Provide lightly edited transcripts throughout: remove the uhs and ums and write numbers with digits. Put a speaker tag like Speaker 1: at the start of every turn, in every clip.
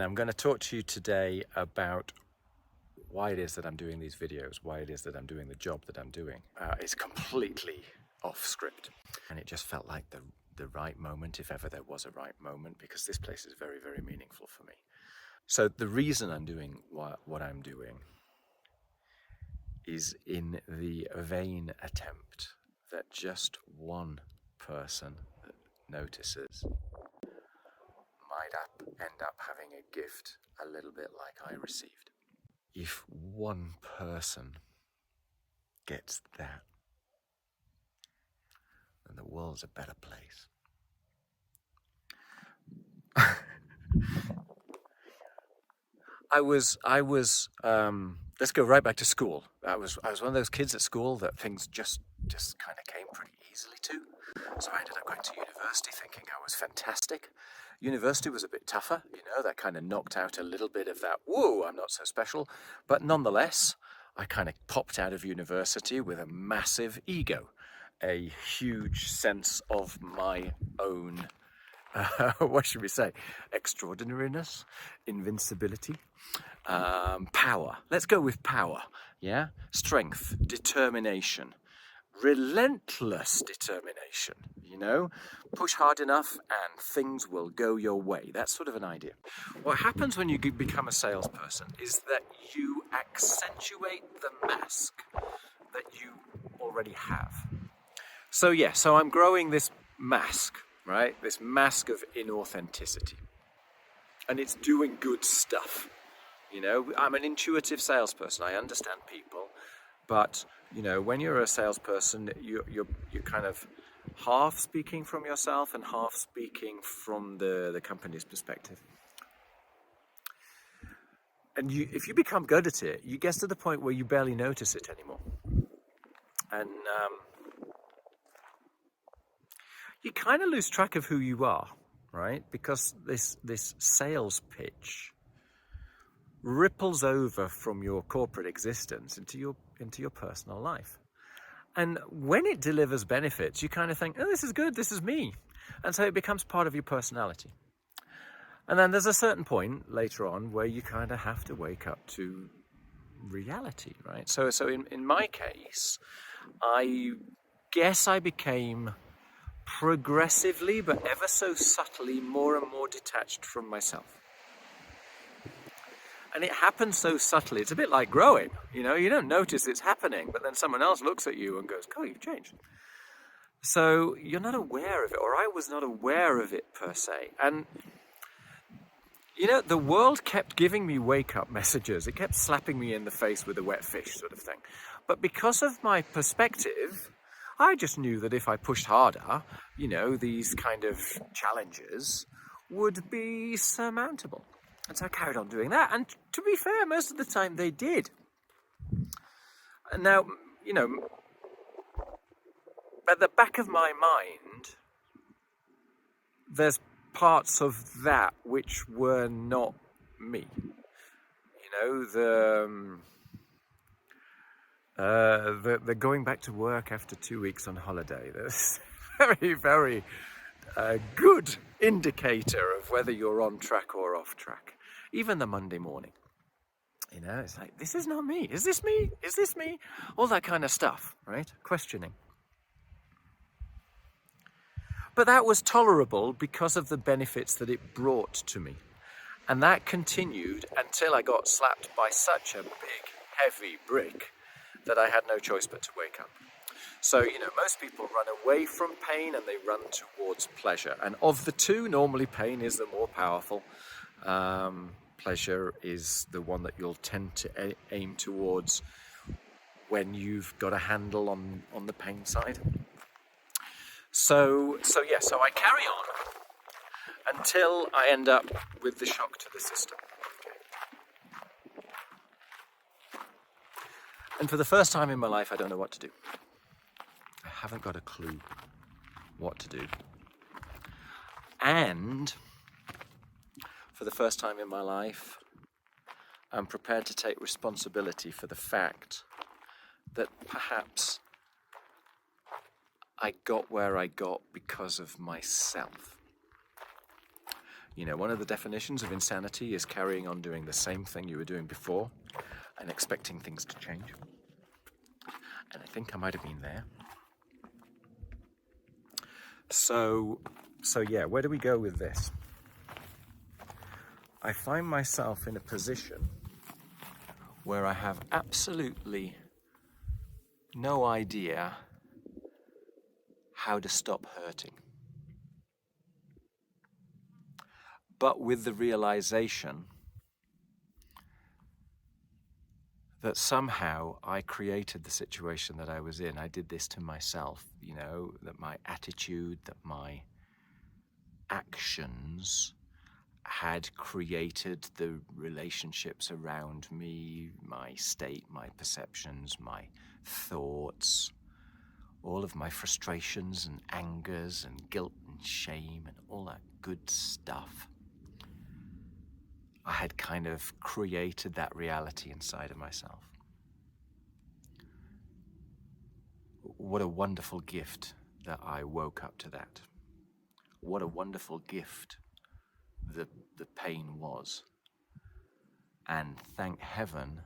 Speaker 1: I'm going to talk to you today about why it is that I'm doing these videos, why it is that I'm doing the job that I'm doing. It's completely off script, and it just felt like the right moment, if ever there was a right moment, because this place is very, very meaningful for me. So the reason I'm doing what I'm doing is in the vain attempt that just one person that notices might end up having a gift a little bit like I received. If one person gets that, then the world's a better place. I was. Let's go right back to school. I was one of those kids at school that things just kind of came pretty easily to. So I ended up going to university thinking I was fantastic. University was a bit tougher, that kind of knocked out a little bit of that, whoa, I'm not so special. But nonetheless, I kind of popped out of university with a massive ego, a huge sense of my own, what should we say, extraordinariness, invincibility, power. Let's go with power, yeah? Strength, determination, relentless determination, push hard enough and things will go your way. That's sort of an idea. What happens when you become a salesperson is that you accentuate the mask that you already have. So I'm growing this mask, right? This mask of inauthenticity. And it's doing good stuff. I'm an intuitive salesperson. I understand people. But, when you're a salesperson, you're kind of half speaking from yourself and half speaking from the company's perspective. And if you become good at it, you get to the point where you barely notice it anymore. And you kind of lose track of who you are, right? Because this sales pitch ripples over from your corporate existence into your personal life. And when it delivers benefits, you kind of think, oh, this is good, this is me. And so it becomes part of your personality. And then there's a certain point later on where you kind of have to wake up to reality, right? So in my case, I guess I became progressively, but ever so subtly, more and more detached from myself. And it happens so subtly. It's a bit like growing. You don't notice it's happening, but then someone else looks at you and goes, oh, you've changed. So you're not aware of it, or I was not aware of it per se. And, the world kept giving me wake-up messages. It kept slapping me in the face with a wet fish sort of thing. But because of my perspective, I just knew that if I pushed harder, these kind of challenges would be surmountable. And so I carried on doing that. And to be fair, most of the time they did. And now, at the back of my mind, there's parts of that which were not me. The going back to work after 2 weeks on holiday. That's very, very good indicator of whether you're on track or off track. Even the Monday morning. It's like, this is not me. Is this me? Is this me? All that kind of stuff, right? Questioning. But that was tolerable because of the benefits that it brought to me. And that continued until I got slapped by such a big, heavy brick that I had no choice but to wake up. So, most people run away from pain and they run towards pleasure. And of the two, normally pain is the more powerful. Pleasure is the one that you'll tend to aim towards when you've got a handle on the pain side. So I carry on until I end up with the shock to the system. And for the first time in my life, I don't know what to do. I haven't got a clue what to do. And for the first time in my life, I'm prepared to take responsibility for the fact that perhaps I got where I got because of myself. You know, one of the definitions of insanity is carrying on doing the same thing you were doing before and expecting things to change. And I think I might have been there. So yeah, where do we go with this? I find myself in a position where I have absolutely no idea how to stop hurting. But with the realization that somehow I created the situation that I was in. I did this to myself, you know, that my attitude, that my actions had created the relationships around me, my state, my perceptions, my thoughts, all of my frustrations and angers and guilt and shame and all that good stuff. I had kind of created that reality inside of myself. What a wonderful gift that I woke up to that. What a wonderful gift the pain was. And thank heaven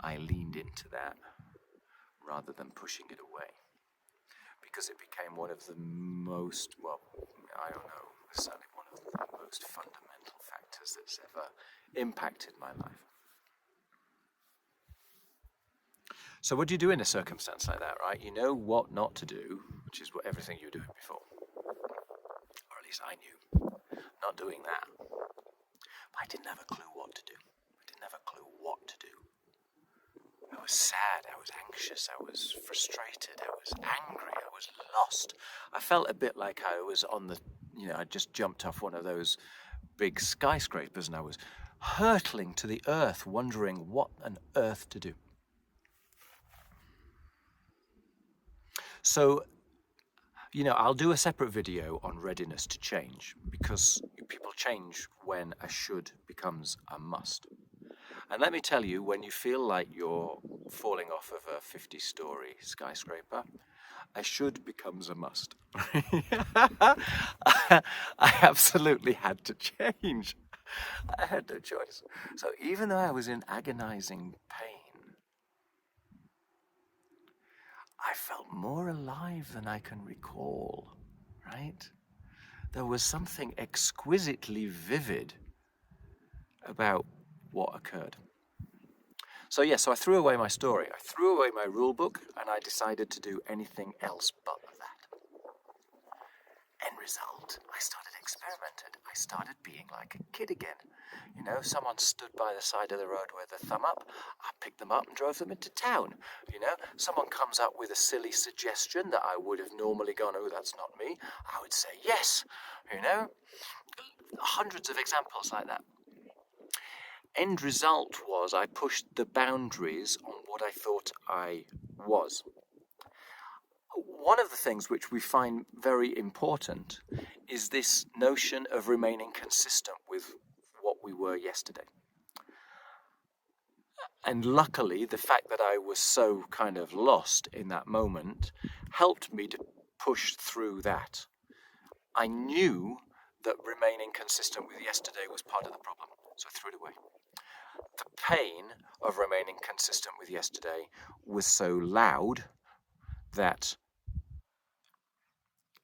Speaker 1: I leaned into that rather than pushing it away. Because it became one of the most, well, I don't know, certainly one of the most fundamental factors that's ever impacted my life. So what do you do in a circumstance like that, right? You know what not to do, which is what everything you were doing before. Or at least I knew. Not doing that. But I didn't have a clue what to do. I didn't have a clue what to do. I was sad, I was anxious, I was frustrated, I was angry, I was lost. I felt a bit like I was on the, I just jumped off one of those big skyscrapers and I was hurtling to the earth, wondering what on earth to do. So, I'll do a separate video on readiness to change because people change when a should becomes a must. And let me tell you, when you feel like you're falling off of a 50-story skyscraper, a should becomes a must. I absolutely had to change. I had no choice. So even though I was in agonizing pain, I felt more alive than I can recall, right? There was something exquisitely vivid about what occurred. So I threw away my story. I threw away my rule book and I decided to do anything else but that. End result, I started experimenting. I started being like a kid again. Someone stood by the side of the road with a thumb up. I picked them up and drove them into town. Someone comes up with a silly suggestion that I would have normally gone, oh, that's not me. I would say yes. Hundreds of examples like that. End result was I pushed the boundaries on what I thought I was. One of the things which we find very important is this notion of remaining consistent with what we were yesterday. And luckily, the fact that I was so kind of lost in that moment helped me to push through that. I knew that remaining consistent with yesterday was part of the problem, so I threw it away. The pain of remaining consistent with yesterday was so loud that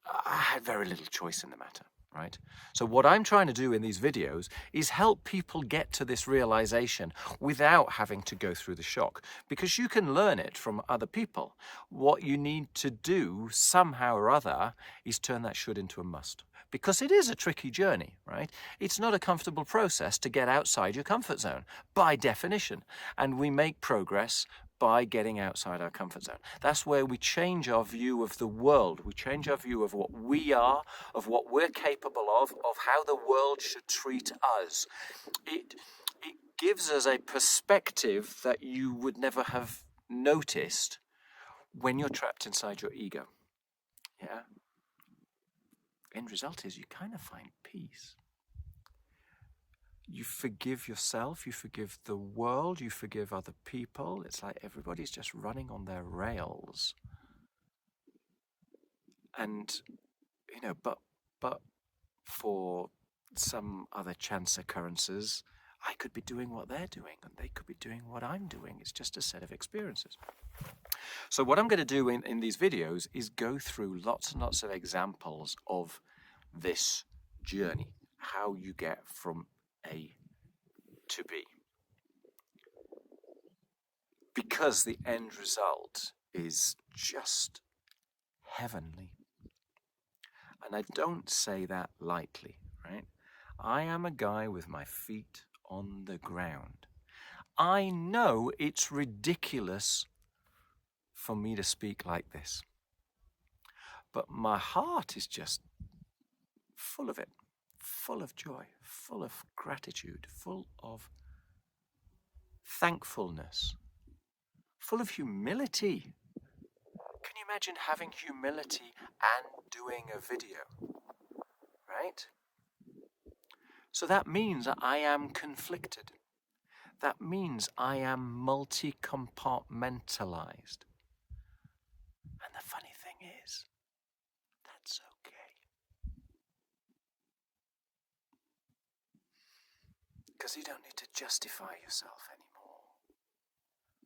Speaker 1: I had very little choice in the matter, right? So what I'm trying to do in these videos is help people get to this realization without having to go through the shock, because you can learn it from other people. What you need to do somehow or other is turn that should into a must. Because it is a tricky journey, right? It's not a comfortable process to get outside your comfort zone, by definition. And we make progress by getting outside our comfort zone. That's where we change our view of the world. We change our view of what we are, of what we're capable of how the world should treat us. It gives us a perspective that you would never have noticed when you're trapped inside your ego. Yeah? End result is you kind of find peace. You forgive yourself, you forgive the world, you forgive other people. It's like everybody's just running on their rails. And, but for some other chance occurrences, I could be doing what they're doing and they could be doing what I'm doing. It's just a set of experiences. So what I'm going to do in these videos is go through lots and lots of examples of this journey, how you get from A to B. Because the end result is just heavenly. And I don't say that lightly, right? I am a guy with my feet on the ground. I know it's ridiculous for me to speak like this, but my heart is just full of it, full of joy, full of gratitude, full of thankfulness, full of humility. Can you imagine having humility and doing a video, right? So that means that I am conflicted. That means I am multi-compartmentalized. And the funny thing is, that's okay. Because you don't need to justify yourself anymore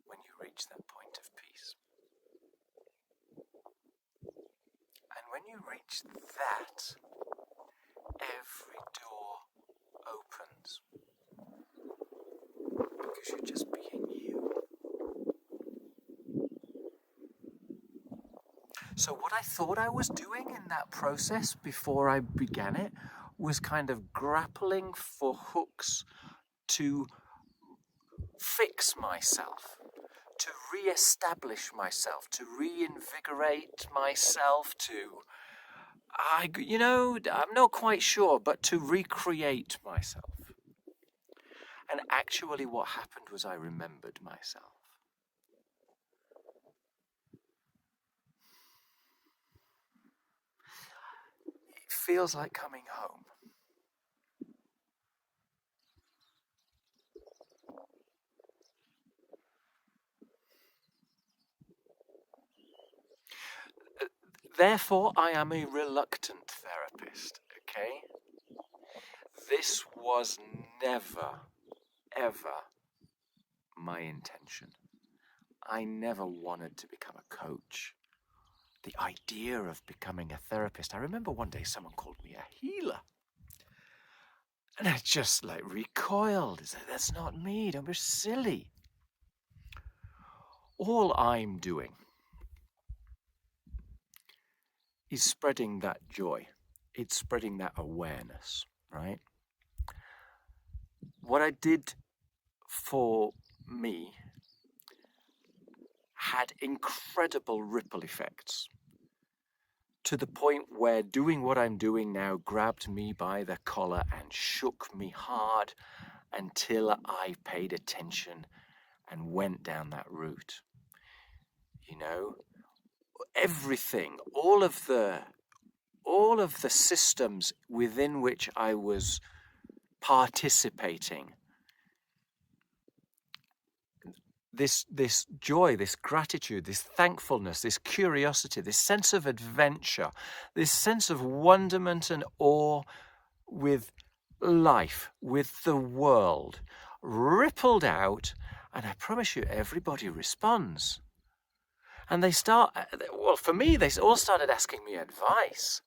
Speaker 1: when you reach that point of peace. And when you reach that, every door opens. Because you're just being you. So what I thought I was doing in that process before I began it was kind of grappling for hooks to fix myself, to re-establish myself, to reinvigorate myself, I'm not quite sure, but to recreate myself. And actually what happened was I remembered myself. It feels like coming home. Therefore, I am a reluctant therapist, okay? This was never, ever my intention. I never wanted to become a coach. The idea of becoming a therapist, I remember one day someone called me a healer. And I just recoiled. I said, that's not me, don't be silly. All I'm doing is spreading that joy. It's spreading that awareness, right? What I did for me had incredible ripple effects to the point where doing what I'm doing now grabbed me by the collar and shook me hard until I paid attention and went down that route. You know, everything, all of the systems within which I was participating, this joy, this gratitude, this thankfulness, this curiosity, this sense of adventure, this sense of wonderment and awe with life, with the world, rippled out, and I promise you everybody responds. And they start, well, for me, they all started asking me advice.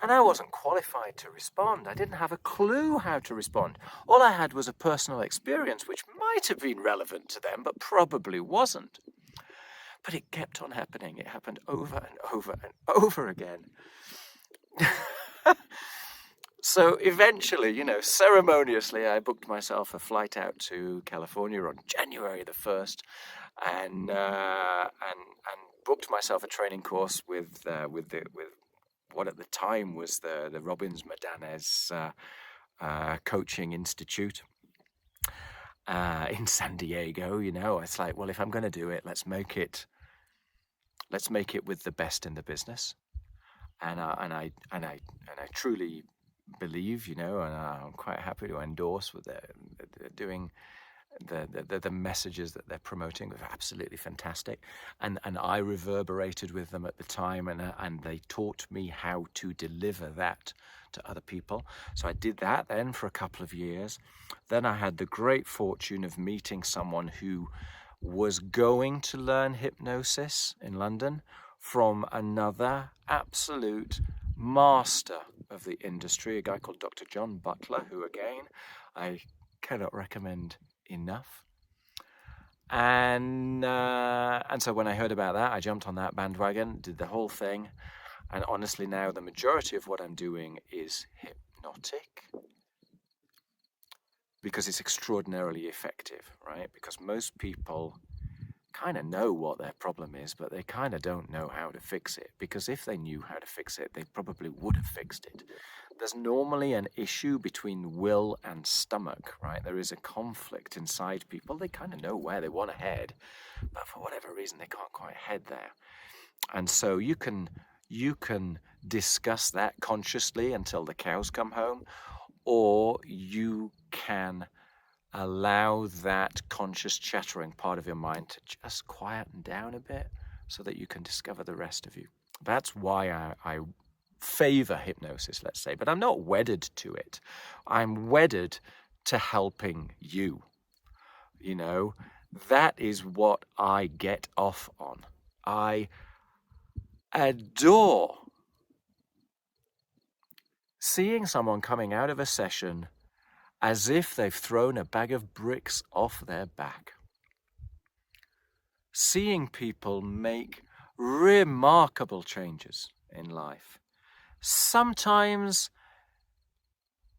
Speaker 1: And I wasn't qualified to respond. I didn't have a clue how to respond. All I had was a personal experience, which might have been relevant to them, but probably wasn't. But it kept on happening. It happened over and over and over again. So eventually, ceremoniously, I booked myself a flight out to California on January the 1st, and booked myself a training course with what at the time was the Robbins Madanes Coaching Institute in San Diego. It's like, well, if I'm going to do it, let's make it with the best in the business. And I truly believe, and I'm quite happy to endorse what they're doing the messages that they're promoting were absolutely fantastic, and I reverberated with them at the time, and they taught me how to deliver that to other people. So I did that then for a couple of years. Then I had the great fortune of meeting someone who was going to learn hypnosis in London from another absolute master of the industry, a guy called Dr. John Butler, who again I cannot recommend enough. And so when I heard about that, I jumped on that bandwagon, did the whole thing, and honestly now the majority of what I'm doing is hypnotic, because it's extraordinarily effective, right? Because most people kind of know what their problem is, but they kind of don't know how to fix it, because if they knew how to fix it, they probably would have fixed it. There's normally an issue between will and stomach, right? There is a conflict inside people. They kind of know where they want to head, but for whatever reason, they can't quite head there. And so you can discuss that consciously until the cows come home, or you can allow that conscious chattering part of your mind to just quieten down a bit so that you can discover the rest of you. That's why I favor hypnosis, let's say, but I'm not wedded to it. I'm wedded to helping you. You know, that is what I get off on. I adore seeing someone coming out of a session as if they've thrown a bag of bricks off their back. Seeing people make remarkable changes in life. Sometimes,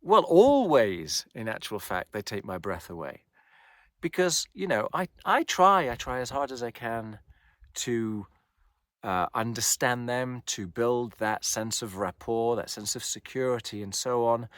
Speaker 1: well, always, in actual fact, they take my breath away. Because, you know, I try as hard as I can to understand them, to build that sense of rapport, that sense of security, and so on.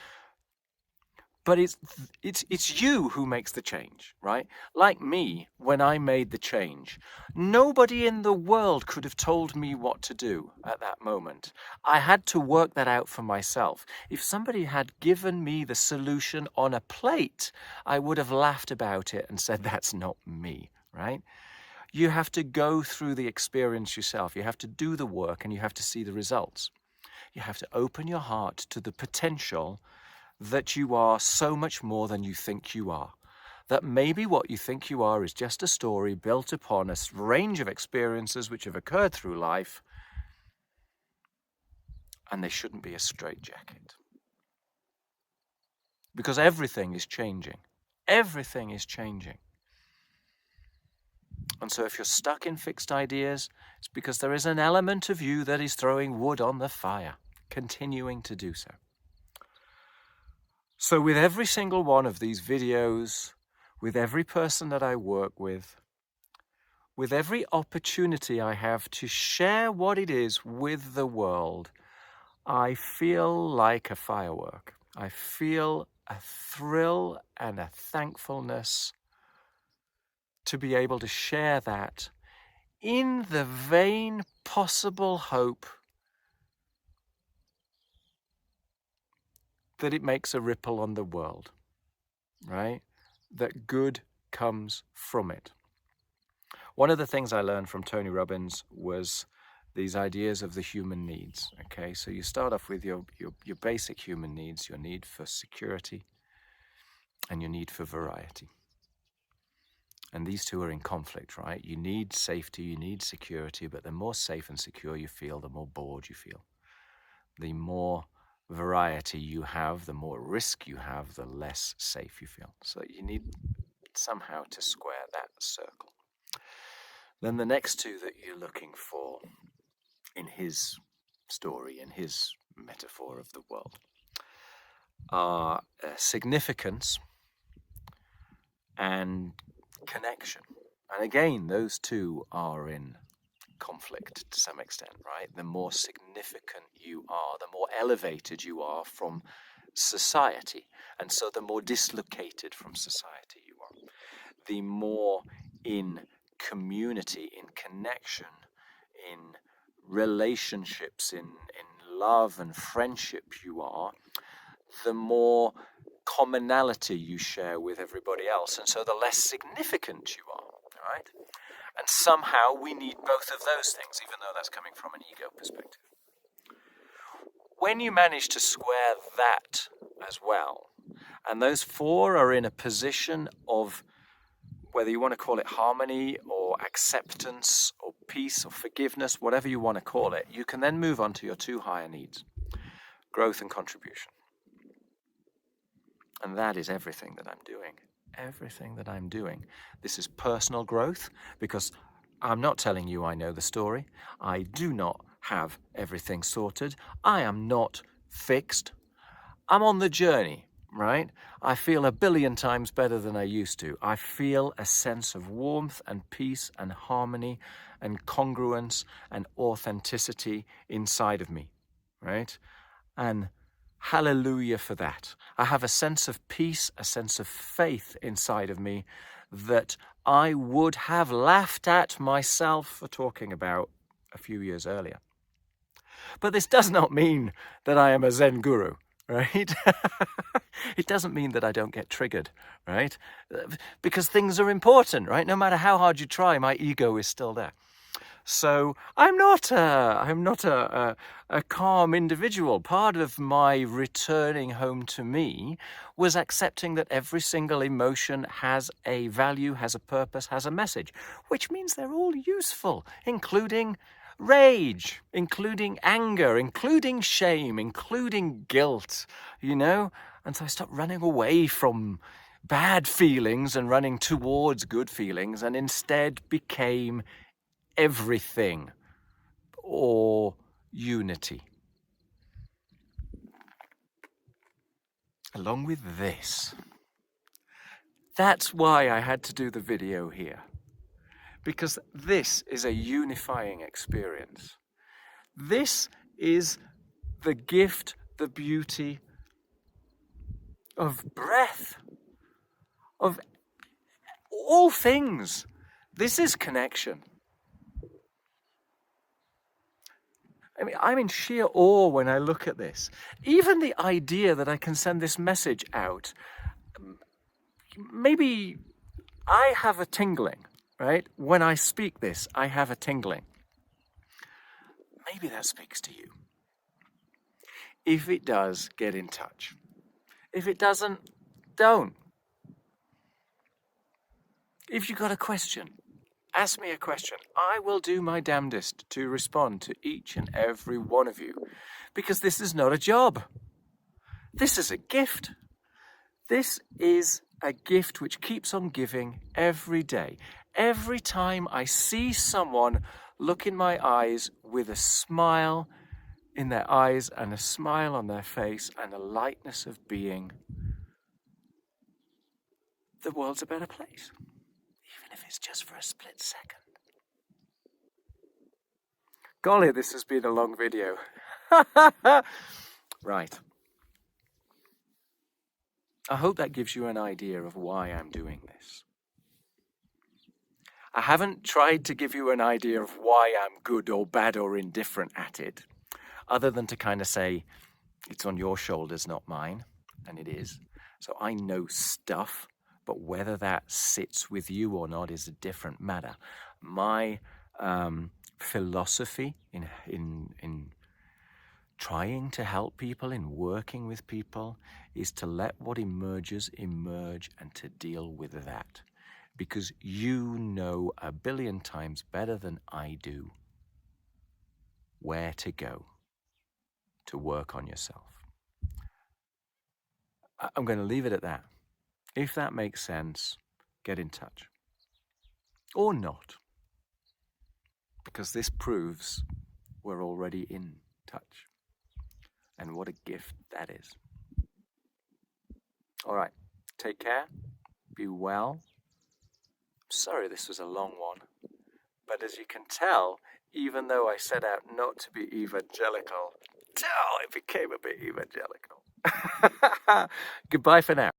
Speaker 1: But it's you who makes the change, right? Like me, when I made the change, nobody in the world could have told me what to do at that moment. I had to work that out for myself. If somebody had given me the solution on a plate, I would have laughed about it and said, that's not me, right? You have to go through the experience yourself. You have to do the work, and you have to see the results. You have to open your heart to the potential that you are so much more than you think you are. That maybe what you think you are is just a story built upon a range of experiences which have occurred through life, and they shouldn't be a straitjacket. Because everything is changing. Everything is changing. And so if you're stuck in fixed ideas, it's because there is an element of you that is throwing wood on the fire, continuing to do so. So with every single one of these videos, with every person that I work with every opportunity I have to share what it is with the world, I feel like a firework. I feel a thrill and a thankfulness to be able to share that in the vain possible hope that it makes a ripple on the world, right? That good comes from it. One of the things I learned from Tony Robbins was these ideas of the human needs, okay? So you start off with your basic human needs, your need for security and your need for variety. And these two are in conflict, right? You need safety, you need security, but the more safe and secure you feel, the more bored you feel. The more variety you have, the more risk you have, the less safe you feel. So you need somehow to square that circle. Then the next two that you're looking for in his story, in his metaphor of the world, are significance and connection. And again, those two are in conflict to some extent, right? The more significant you are, the more elevated you are from society. And so the more dislocated from society you are. The more in community, in connection, in relationships, in love and friendship you are, the more commonality you share with everybody else, and so the less significant you are, all right? And somehow we need both of those things, even though that's coming from an ego perspective. When you manage to square that as well, and those four are in a position of, whether you want to call it harmony or acceptance or peace or forgiveness, whatever you want to call it, you can then move on to your two higher needs, growth and contribution. And that is everything that I'm doing. Everything that I'm doing. This is personal growth, because I'm not telling you I know the story. I do not have everything sorted. I am not fixed. I'm on the journey, right? I feel 1 billion times better than I used to. I feel a sense of warmth and peace and harmony and congruence and authenticity inside of me, right? And hallelujah for that. I have a sense of peace, a sense of faith inside of me that I would have laughed at myself for talking about a few years earlier. But this does not mean that I am a Zen guru, right? It doesn't mean that I don't get triggered, right? Because things are important, right? No matter how hard you try, my ego is still there. So I'm not a calm individual. Part of my returning home to me was accepting that every single emotion has a value, has a purpose, has a message, which means they're all useful, including rage, including anger, including shame, including guilt, you know? And so I stopped running away from bad feelings and running towards good feelings, and instead became everything, or unity. Along with this, that's why I had to do the video here, because this is a unifying experience. This is the gift, the beauty of breath, of all things. This is connection. I mean, I'm in sheer awe when I look at this. Even the idea that I can send this message out, maybe I have a tingling, right? When I speak this, I have a tingling. Maybe that speaks to you. If it does, get in touch. If it doesn't, don't. If you've got a question, ask me a question. I will do my damnedest to respond to each and every one of you, because this is not a job. This is a gift. This is a gift which keeps on giving every day. Every time I see someone look in my eyes with a smile in their eyes and a smile on their face and a lightness of being, the world's a better place. Even if it's just for a split second. Golly, this has been a long video. Right. I hope that gives you an idea of why I'm doing this. I haven't tried to give you an idea of why I'm good or bad or indifferent at it, other than to kind of say, it's on your shoulders, not mine, and it is. So I know stuff, but whether that sits with you or not is a different matter. My philosophy in trying to help people, in working with people, is to let what emerges emerge and to deal with that. Because you know 1 billion times better than I do where to go to work on yourself. I'm going to leave it at that. If that makes sense, get in touch. Or not. Because this proves we're already in touch. And what a gift that is. All right, take care, be well. Sorry this was a long one, but as you can tell, even though I set out not to be evangelical, it became a bit evangelical. Goodbye for now.